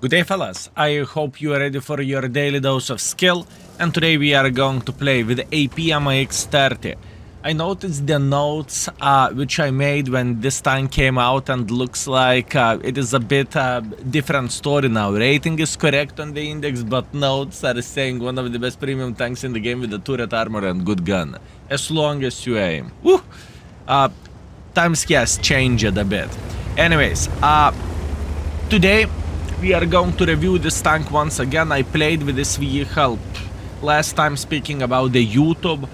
Good day, fellas. I hope you are ready for your daily dose of skill, and today we are going to play with AMX 30. I noticed the notes which I made when this tank came out, and looks like it is a bit different story now. Rating is correct on the index, but notes are saying one of the best premium tanks in the game with the turret armor and good gun. As long as you aim. Woo! Times has changed a bit. Anyways, today we are going to review this tank once again. I played with this vehicle last time speaking about the YouTube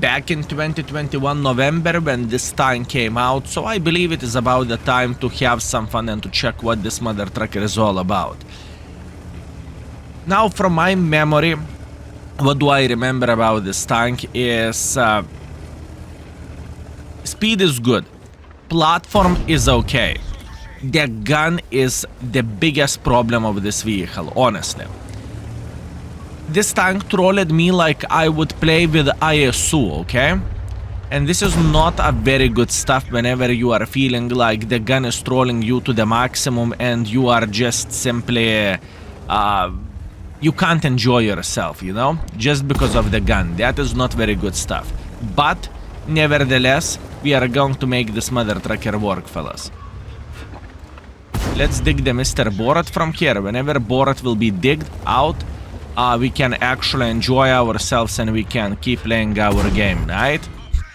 back in 2021 November when this tank came out, so I believe it is about the time to have some fun and to check what this mother trucker is all about. Now, from my memory, what do I remember about this tank is speed is good, platform is okay. The gun is the biggest problem of this vehicle, honestly. This tank trolled me like I would play with ISU, okay? And this is not a very good stuff whenever you are feeling like the gun is trolling you to the maximum and you are just simply... you can't enjoy yourself, you know? Just because of the gun. That is not very good stuff. But, nevertheless, we are going to make this mother trucker work, fellas. Let's dig the Mr. Borat from here. Whenever Borat will be digged out, we can actually enjoy ourselves and we can keep playing our game, right?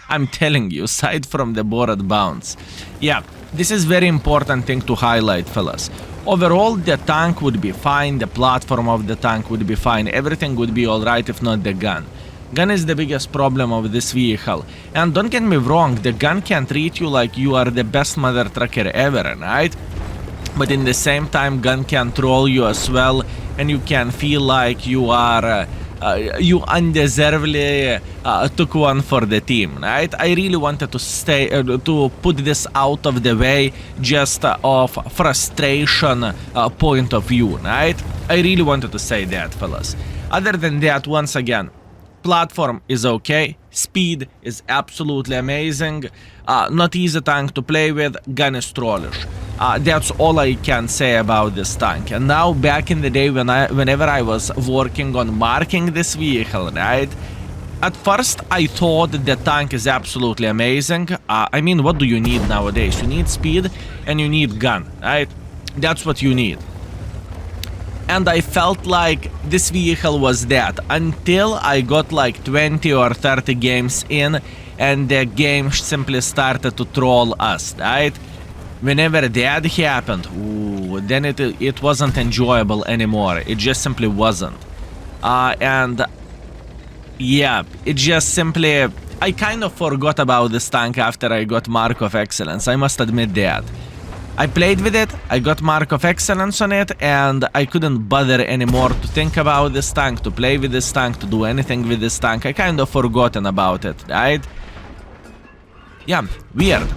I'm telling you, aside from the Borat bounce. Yeah, this is very important thing to highlight, fellas. Overall, the tank would be fine, the platform of the tank would be fine, everything would be alright if not the gun. Gun is the biggest problem of this vehicle. And don't get me wrong, the gun can treat you like you are the best mother trucker ever, right? But in the same time, gun can troll you as well, and you can feel like you are you undeservedly took one for the team, right? I really wanted to stay to put this out of the way, just of frustration point of view, right? I really wanted to say that, fellas. Other than that, once again, platform is okay, speed is absolutely amazing, not easy tank to play with, gun is trollish. That's all I can say about this tank. And now, back in the day whenever I was working on marking this vehicle, right? At first I thought the tank is absolutely amazing. I mean, what do you need nowadays? You need speed and you need gun, right? That's what you need. And I felt like this vehicle was that until I got like 20 or 30 games in and the game simply started to troll us, right? Whenever that happened, ooh, then it wasn't enjoyable anymore. It just simply wasn't. And yeah, it just simply... I kind of forgot about this tank after I got Mark of Excellence, I must admit that. I played with it, I got Mark of Excellence on it, and I couldn't bother anymore to think about this tank, to play with this tank, to do anything with this tank. I kind of forgotten about it, right? Yeah, weird.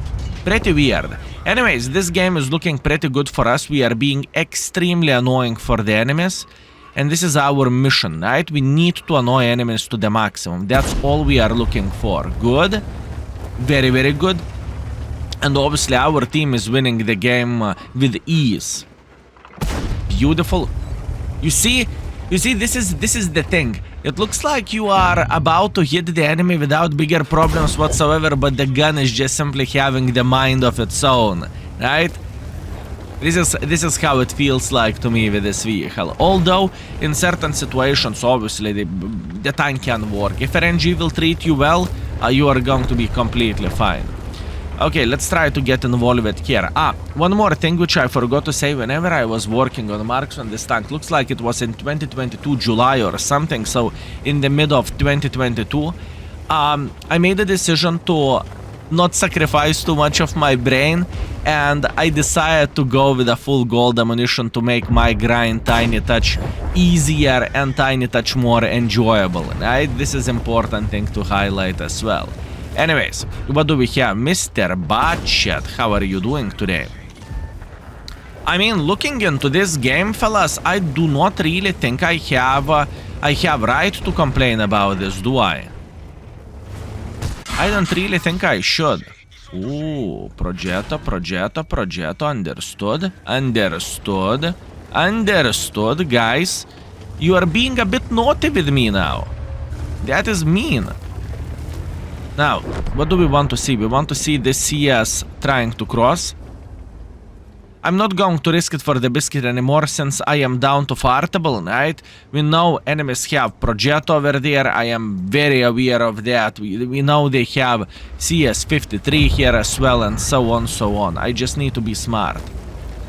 Pretty weird. Anyways, this game is looking pretty good for us. We are being extremely annoying for the enemies. And this is our mission, right? We need to annoy enemies to the maximum. That's all we are looking for. Good. Very, very good. And obviously our team is winning the game with ease. Beautiful. You see, this is the thing. It looks like you are about to hit the enemy without bigger problems whatsoever, but the gun is just simply having the mind of its own, right? This is how it feels like to me with this vehicle. Although, in certain situations, obviously, the tank can work. If RNG will treat you well, you are going to be completely fine. Okay, let's try to get involved here. One more thing which I forgot to say whenever I was working on marks on this tank. Looks like it was in 2022 July or something, so in the mid of 2022. I made a decision to not sacrifice too much of my brain, and I decided to go with a full gold ammunition to make my grind tiny touch easier and tiny touch more enjoyable, right? This is important thing to highlight as well. Anyways, what do we have? Mr. Batchet, how are you doing today? I mean, looking into this game, fellas, I do not really think I have right to complain about this, do I? I don't really think I should. Ooh, progetto, understood. Understood, guys. You are being a bit naughty with me now. That is mean. Now, what do we want to see? We want to see the CS trying to cross. I'm not going to risk it for the biscuit anymore since I am down to fartable, right? We know enemies have Progetto over there. I am very aware of that. We know they have CS53 here as well, and so on, so on. I just need to be smart.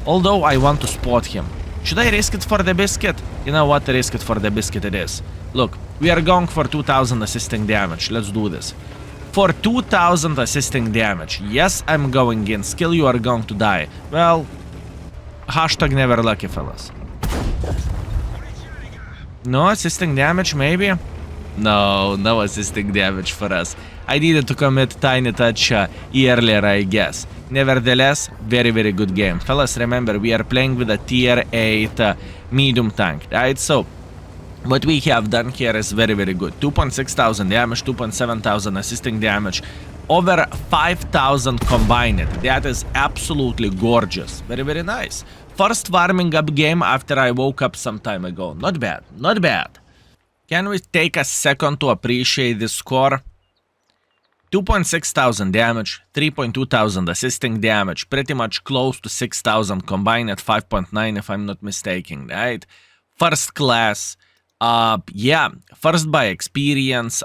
Although I want to spot him. Should I risk it for the biscuit? You know what? Risk it for the biscuit it is. Look, we are going for 2000 assisting damage. Let's do this. For 2000 assisting damage. Yes, I'm going in. Skill, you are going to die. Well, hashtag never lucky, fellas. No assisting damage, maybe? No assisting damage for us. I needed to commit tiny touch earlier, I guess. Nevertheless, very good game. Fellas, remember, we are playing with a tier 8 medium tank, right? So, what we have done here is very good. 2,600 damage, 2,700 assisting damage, over 5,000 combined. That is absolutely gorgeous. Very nice. First warming up game after I woke up some time ago. Not bad, not bad. Can we take a second to appreciate this score? 2,600 damage, 3,200 assisting damage, pretty much close to 6,000 combined at 5.9 if I'm not mistaken, right? First class, yeah, first by experience,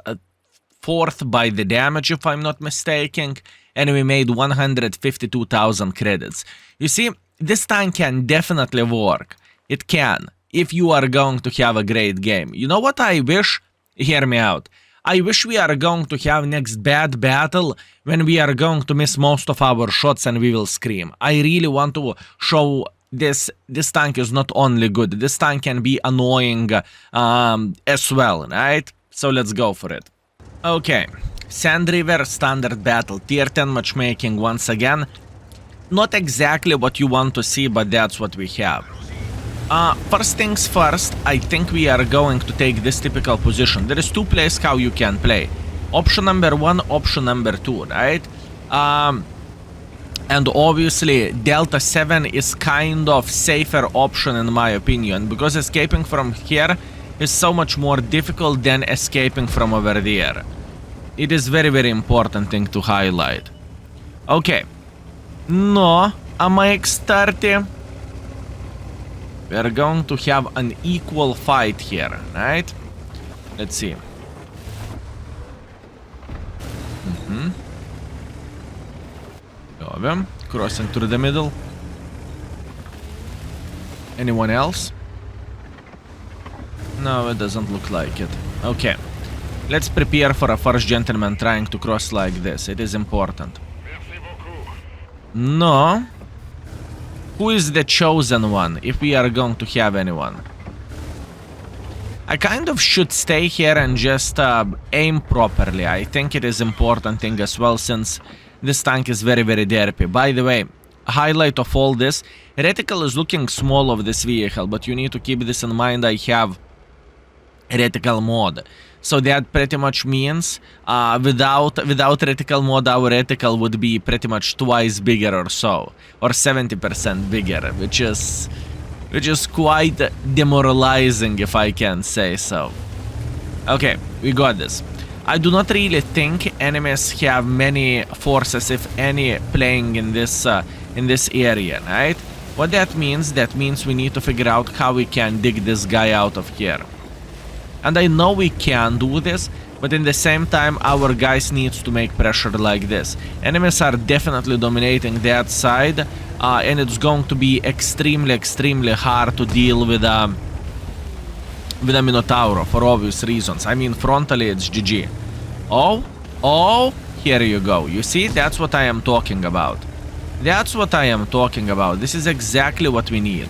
fourth by the damage if I'm not mistaken, and we made 152,000 credits. You see, this tank can definitely work. It can, if you are going to have a great game. You know what I wish? Hear me out. I wish we are going to have next bad battle when we are going to miss most of our shots and we will scream. I really want to show this tank is not only good, this tank can be annoying as well, right? So let's go for it. Okay, Sand River standard battle, tier 10 matchmaking once again. Not exactly what you want to see, but that's what we have. First things first, I think we are going to take this typical position. There is two places how you can play. Option number 1, option number 2, right? And obviously, Delta 7 is kind of safer option in my opinion, because escaping from here is so much more difficult than escaping from over there. It is very important thing to highlight. Okay. No, AMX 30. We are going to have an equal fight here, right? Let's see. Crossing through the middle. Anyone else? No, it doesn't look like it. Okay. Let's prepare for a first gentleman trying to cross like this. It is important. No. Who is the chosen one, if we are going to have anyone? I kind of should stay here and just aim properly. I think it is important thing as well, since this tank is very derpy. By the way, highlight of all this, reticle is looking small of this vehicle, but you need to keep this in mind. I have reticle mod. So that pretty much means without reticle mod, our reticle would be pretty much twice bigger or so, or 70% bigger, which is quite demoralizing, if I can say so. Okay, we got this. I do not really think enemies have many forces, if any, playing in this area, right? What that means we need to figure out how we can dig this guy out of here. And I know we can do this, but in the same time our guys needs to make pressure like this. Enemies are definitely dominating that side, and it's going to be extremely hard to deal with a Minotauro for obvious reasons. I mean, frontally it's GG. Oh, here you go. You see, that's what I am talking about. That's what I am talking about. This is exactly what we need.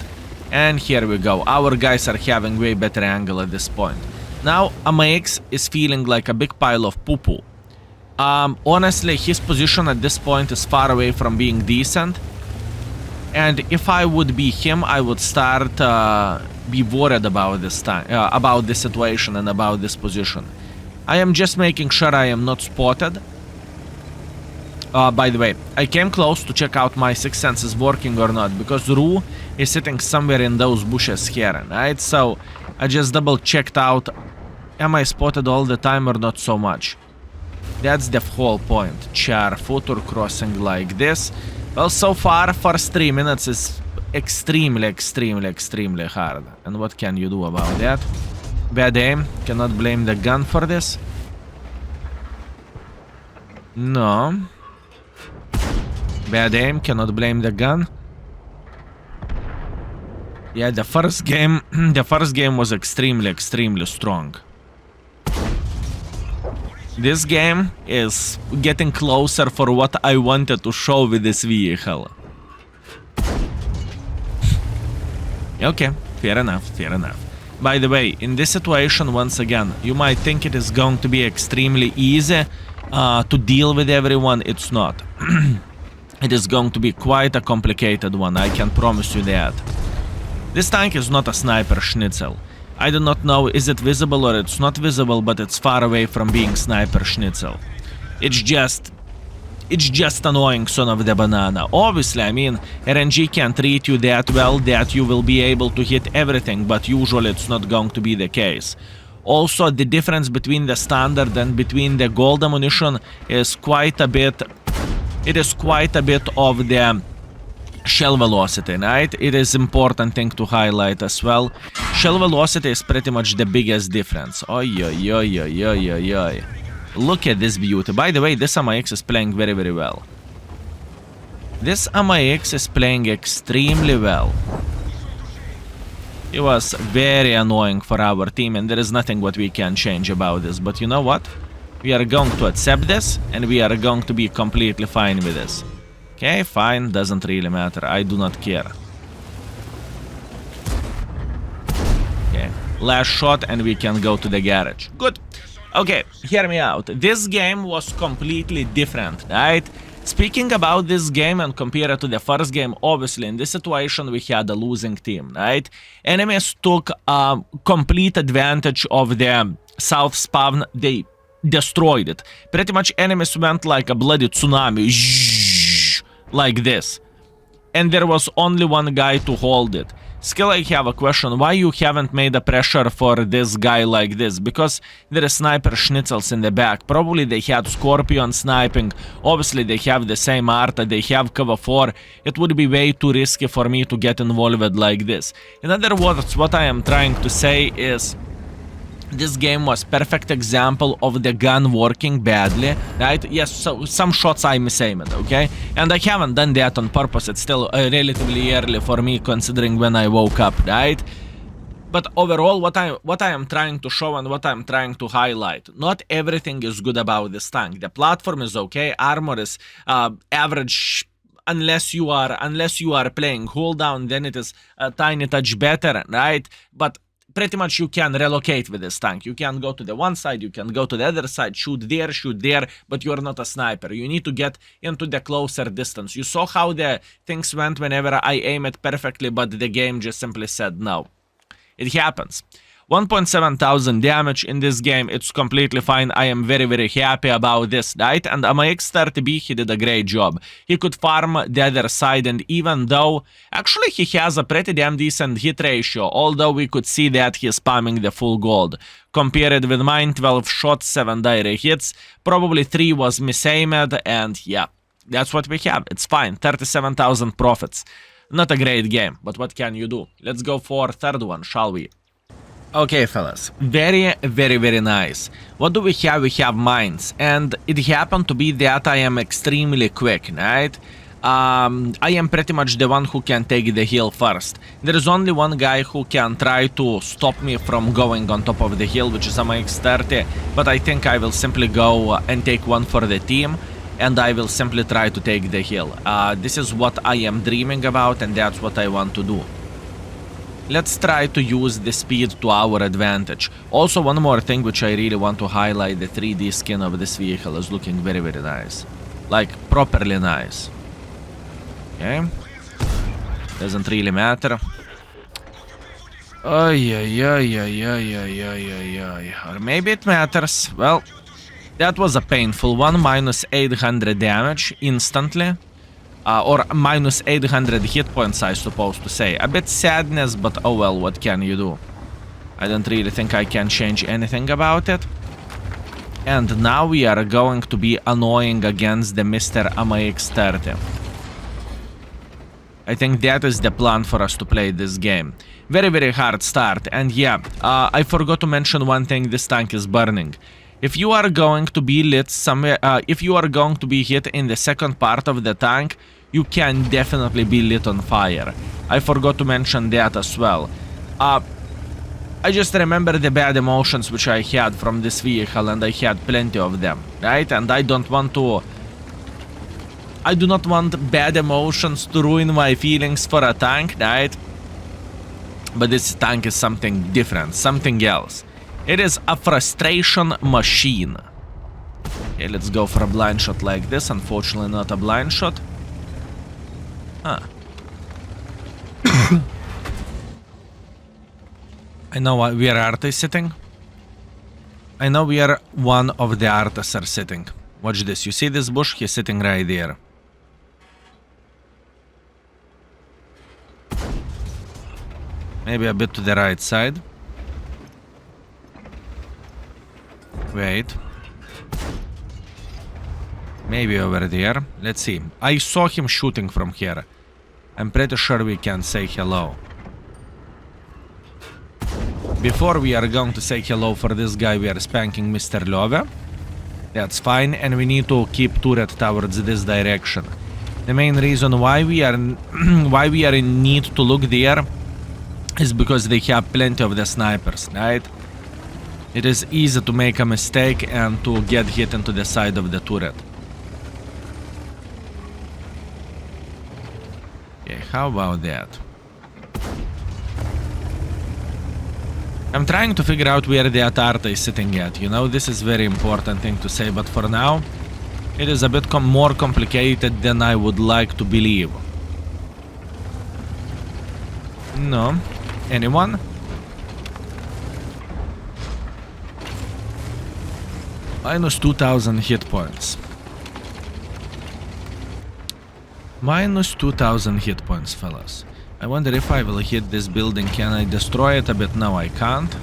And here we go. Our guys are having way better angle at this point. Now, AMX is feeling like a big pile of poo-poo. Honestly, his position at this point is far away from being decent. And if I would be him, I would start be worried about this time, about this situation and about this position. I am just making sure I am not spotted. By the way, I came close to check out my sixth sense is working or not, because Rue He's sitting somewhere in those bushes here, right? So I just double checked out, am I spotted all the time or not so much? That's the whole point. Char future crossing like this. Well, so far, first 3 minutes is extremely hard. And what can you do about that? Bad aim. Cannot blame the gun for this. No. Bad aim. Cannot blame the gun. Yeah, the first game was extremely strong. This game is getting closer for what I wanted to show with this vehicle. Okay, fair enough. By the way, in this situation, once again, you might think it is going to be extremely easy to deal with everyone. It's not. It is going to be quite a complicated one, I can promise you that. This tank is not a sniper schnitzel. I do not know is it visible or it's not visible, but it's far away from being sniper schnitzel. It's just annoying son of the banana. Obviously, I mean, RNG can treat you that well that you will be able to hit everything, but usually it's not going to be the case. Also, the difference between the standard and between the gold ammunition is quite a bit. It is quite a bit of the shell velocity, right? It is important thing to highlight as well. Shell velocity is pretty much the biggest difference. Oi. Look at this beauty. By the way, this AMX is playing very well. This AMX is playing extremely well. It was very annoying for our team, and there is nothing what we can change about this. But you know what? We are going to accept this, and we are going to be completely fine with this. Okay, fine, doesn't really matter. I do not care. Okay, last shot and we can go to the garage. Good. Okay, hear me out. This game was completely different, right? Speaking about this game and compare it to the first game, obviously in this situation we had a losing team, right? Enemies took complete advantage of the south spawn. They destroyed it. Pretty much enemies went like a bloody tsunami. Like this, and there was only one guy to hold it. Still, I have a question, why you haven't made a pressure for this guy like this? Because there are sniper schnitzels in the back. Probably they had Scorpion sniping. Obviously they have the same Arta, they have cover 4. It would be way too risky for me to get involved like this. In other words, what I am trying to say is this game was perfect example of the gun working badly, right? Yes, so some shots I misaimed, okay? And I haven't done that on purpose. It's still relatively early for me considering when I woke up, right? But overall, what I am trying to show and what I'm trying to highlight, not everything is good about this tank. The platform is okay, armor is average. Unless you are playing cooldown, then it is a tiny touch better, right? But pretty much you can relocate with this tank. You can go to the one side, you can go to the other side, shoot there, but you are not a sniper. You need to get into the closer distance. You saw how the things went whenever I aim it perfectly, but the game just simply said no. It happens. 1.7 thousand damage in this game, it's completely fine. I am very happy about this, right? And AMX 30B, he did a great job. He could farm the other side, and even though actually he has a pretty damn decent hit ratio, although we could see that he's spamming the full gold. Compared with mine, 12 shots, 7 direct hits, probably 3 was misaimed, and yeah, that's what we have. It's fine, 37,000 profits. Not a great game, but what can you do? Let's go for third one, shall we? Okay, fellas, very nice. What do we have? We have mines, and it happened to be that I am extremely quick, right? I am pretty much the one who can take the hill first. There is only one guy who can try to stop me from going on top of the hill, which is AMX 30, but I think I will simply go and take one for the team, and I will simply try to take the hill. This is what I am dreaming about, and that's what I want to do. Let's try to use the speed to our advantage. Also, one more thing which I really want to highlight, the 3D skin of this vehicle is looking very nice. Like, properly nice. Okay. Doesn't really matter. Or maybe it matters. Well, that was a painful one. Minus 800 damage instantly. or minus 800 hit points, I supposed to say. A bit sadness, but oh well, what can you do? I don't really think I can change anything about it. And now we are going to be annoying against the Mr. AMX 30. I think that is the plan for us to play this game. Very, very hard start. And yeah, I forgot to mention one thing, this tank is burning. If you are going to be lit somewhere, if you are going to be hit in the second part of the tank, you can definitely be lit on fire. I forgot to mention that as well. I just remember the bad emotions which I had from this vehicle, and I had plenty of them, right? And I don't want to... I do not want bad emotions to ruin my feelings for a tank, right? But this tank is something different, something else. It is a frustration machine. Okay, let's go for a blind shot like this. Unfortunately, not a blind shot. Huh. I know where Arta is sitting. I know where one of the Artas are sitting. Watch this. You see this bush? He's sitting right there. Maybe a bit to the right side. Wait. Maybe over there. Let's see. I saw him shooting from here. I'm pretty sure we can say hello. Before we are going to say hello for this guy, we are spanking Mr. Love. That's fine, and we need to keep turret towards this direction. The main reason why we are in need to look there is because they have plenty of the snipers, right? It is easy to make a mistake and to get hit into the side of the turret. Okay, how about that? I'm trying to figure out where the Atarta is sitting at, you know, this is very important thing to say, but for now, it is a bit more complicated than I would like to believe. No. Anyone? Minus 2000 hit points. Minus 2000 hit points, fellas. I wonder if I will hit this building. Can I destroy it a bit? No, I can't.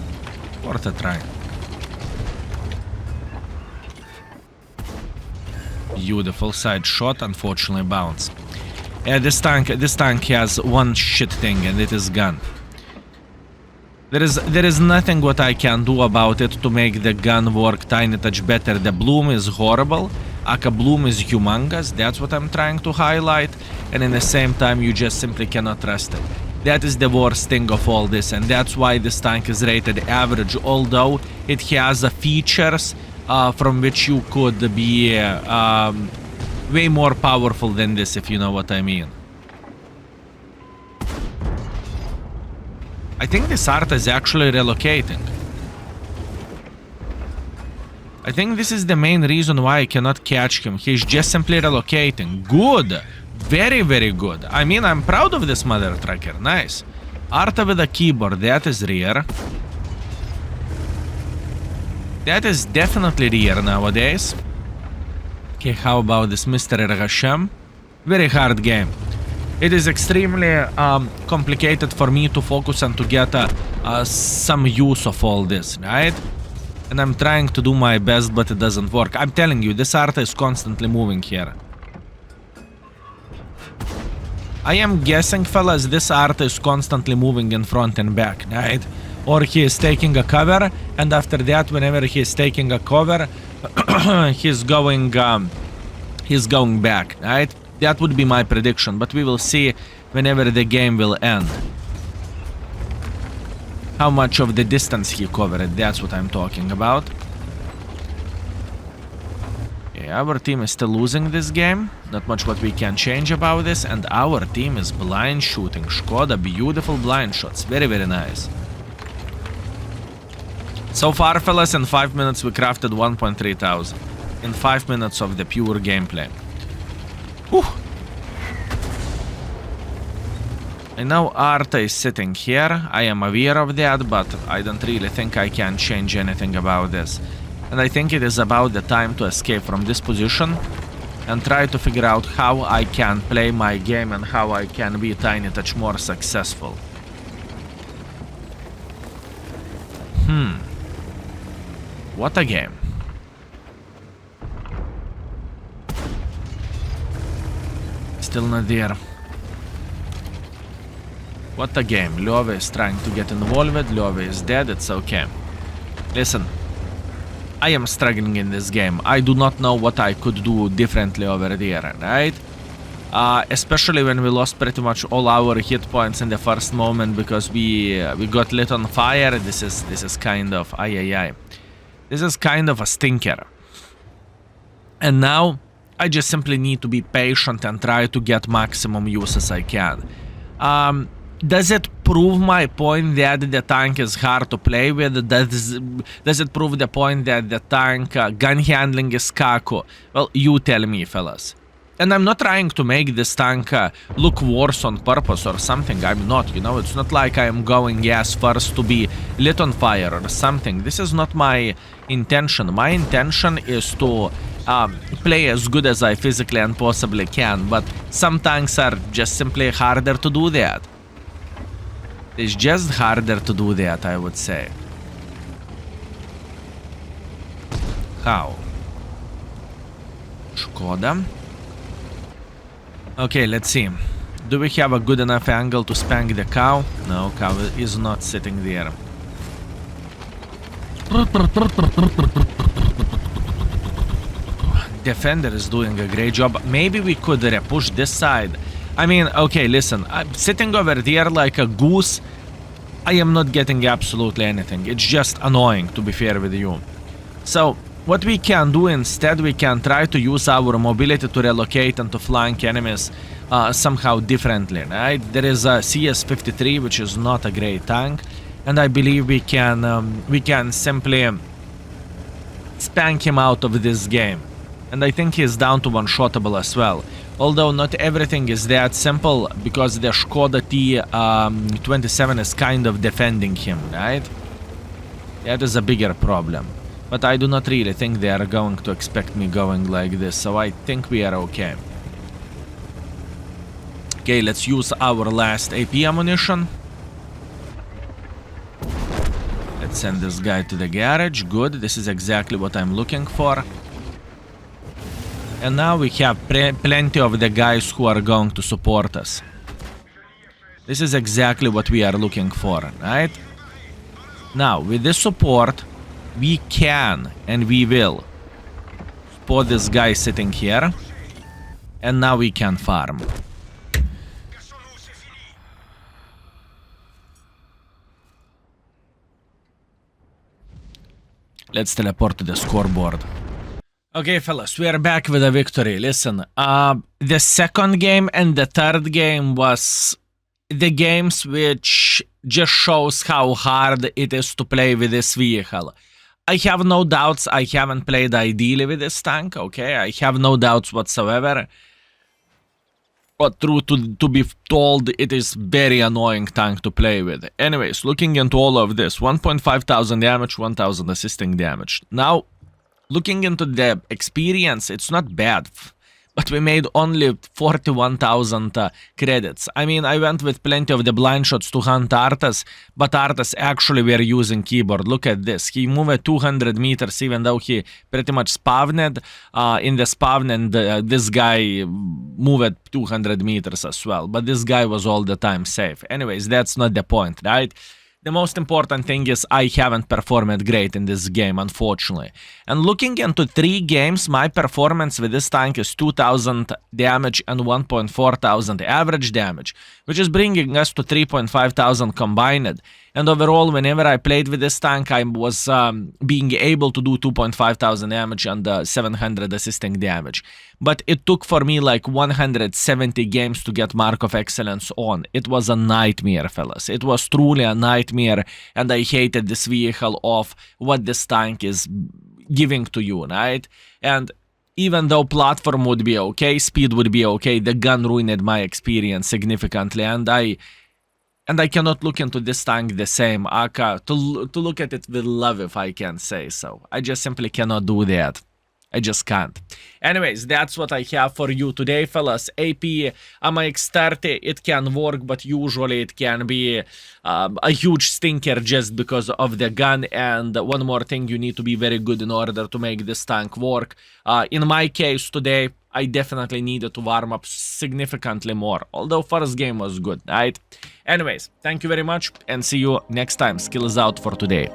Worth a try. Beautiful side shot, unfortunately bounce. Yeah, this tank has one shit thing, and it is gun. There is nothing what I can do about it to make the gun work tiny touch better. The bloom is horrible. Aka bloom is humongous. That's what I'm trying to highlight. And in the same time, you just simply cannot trust it. That is the worst thing of all this, and that's why this tank is rated average, although it has features from which you could be way more powerful than this, if you know what I mean. I think this Arta is actually relocating. I think this is the main reason why I cannot catch him. He's just simply relocating. Good. Very, very good. I mean, I'm proud of this mother trucker. Nice. Arta with a keyboard. That is rare. That is definitely rare nowadays. Okay, how about this Mr. Erghasham? Very hard game. It is extremely complicated for me to focus and to get some use of all this, right? And I'm trying to do my best, but it doesn't work. I'm telling you, this Arta is constantly moving here. I am guessing, fellas, this Arta is constantly moving in front and back, right? Or he is taking a cover, and after that, whenever he is taking a cover, he's going back, right? That would be my prediction, but we will see whenever the game will end. How much of the distance he covered, that's what I'm talking about. Okay, our team is still losing this game. Not much what we can change about this, and our team is blind shooting. Skoda, beautiful blind shots. Very, very nice. So far, fellas, in 5 minutes we crafted 1.3 thousand. In 5 minutes of the pure gameplay. Whew. I know Arta is sitting here. I am aware of that, but I don't really think I can change anything about this. And I think it is about the time to escape from this position. and try to figure out how I can play my game and how I can be a tiny touch more successful. What a game. Still not there. What a game. Liove is trying to get involved. Liove is dead. It's okay. Listen. I am struggling in this game. I do not know what I could do differently over there, right? Especially when we lost pretty much all our hit points in the first moment because we got lit on fire. This is kind of This is kind of a stinker. And now I just simply need to be patient and try to get maximum use as I can. Does it prove my point that the tank is hard to play with? Does it prove the point that the tank gun handling is kaku? Well, you tell me, fellas. And I'm not trying to make this tank look worse on purpose or something. I'm not, you know. It's not like I am going gas first to be lit on fire or something. This is not my intention. My intention is to play as good as I physically and possibly can. But some tanks are just simply harder to do that. It's just harder to do that, I would say. How? Škoda. Okay, let's see. Do we have a good enough angle to spank the cow? No, cow is not sitting there. Defender is doing a great job. Maybe we could repush this side. I mean, okay, listen. I'm sitting over there like a goose. I am not getting absolutely anything. It's just annoying, to be fair with you. So, what we can do instead, we can try to use our mobility to relocate and to flank enemies somehow differently, right? There is a CS-53, which is not a great tank. And I believe we can simply spank him out of this game. And I think he's down to one-shottable as well. Although not everything is that simple, because the Škoda T27 is kind of defending him, right? That is a bigger problem. But I do not really think they are going to expect me going like this, so I think we are okay. Okay, let's use our last AP ammunition. Let's send this guy to the garage. Good, this is exactly what I'm looking for. And now we have plenty of the guys who are going to support us. This is exactly what we are looking for, right? Now, with this support, we can and we will spot this guy sitting here. And now we can farm. Let's teleport to the scoreboard. Okay, fellas, we are back with a victory. Listen, the second game and the third game was the games which just shows how hard it is to play with this vehicle. I have no doubts I haven't played ideally with this tank, okay? I have no doubts whatsoever. But true to be told, it is very annoying tank to play with. Anyways, looking into all of this, 1,500 damage, 1,000 assisting damage. Now, looking into the experience, it's not bad, but we made only 41,000 credits. I mean, I went with plenty of the blind shots to hunt Artas, but Artas actually were using keyboard. Look at this. He moved 200 meters even though he pretty much spawned in the spawn, and this guy moved 200 meters as well. But this guy was all the time safe. Anyways, that's not the point, right? The most important thing is I haven't performed great in this game, unfortunately. And looking into 3 games, my performance with this tank is 2,000 damage and 1,400 average damage, which is bringing us to 3,500 combined. And overall, whenever I played with this tank, I was being able to do 2,500 damage and 700 assisting damage. But it took for me like 170 games to get Mark of Excellence on. It was a nightmare, fellas. It was truly a nightmare, and I hated this vehicle of what this tank is giving to you, right? And even though platform would be okay, speed would be okay, the gun ruined my experience significantly, and I cannot look into this tank the same, to look at it with love, if I can say so. I just simply cannot do that. I just can't. Anyways, that's what I have for you today, fellas. AP AMX 30, it can work, but usually it can be a huge stinker just because of the gun. And one more thing, you need to be very good in order to make this tank work. In my case today, I definitely needed to warm up significantly more, although first game was good, right? Anyways, thank you very much, and see you next time. Skill is out for today.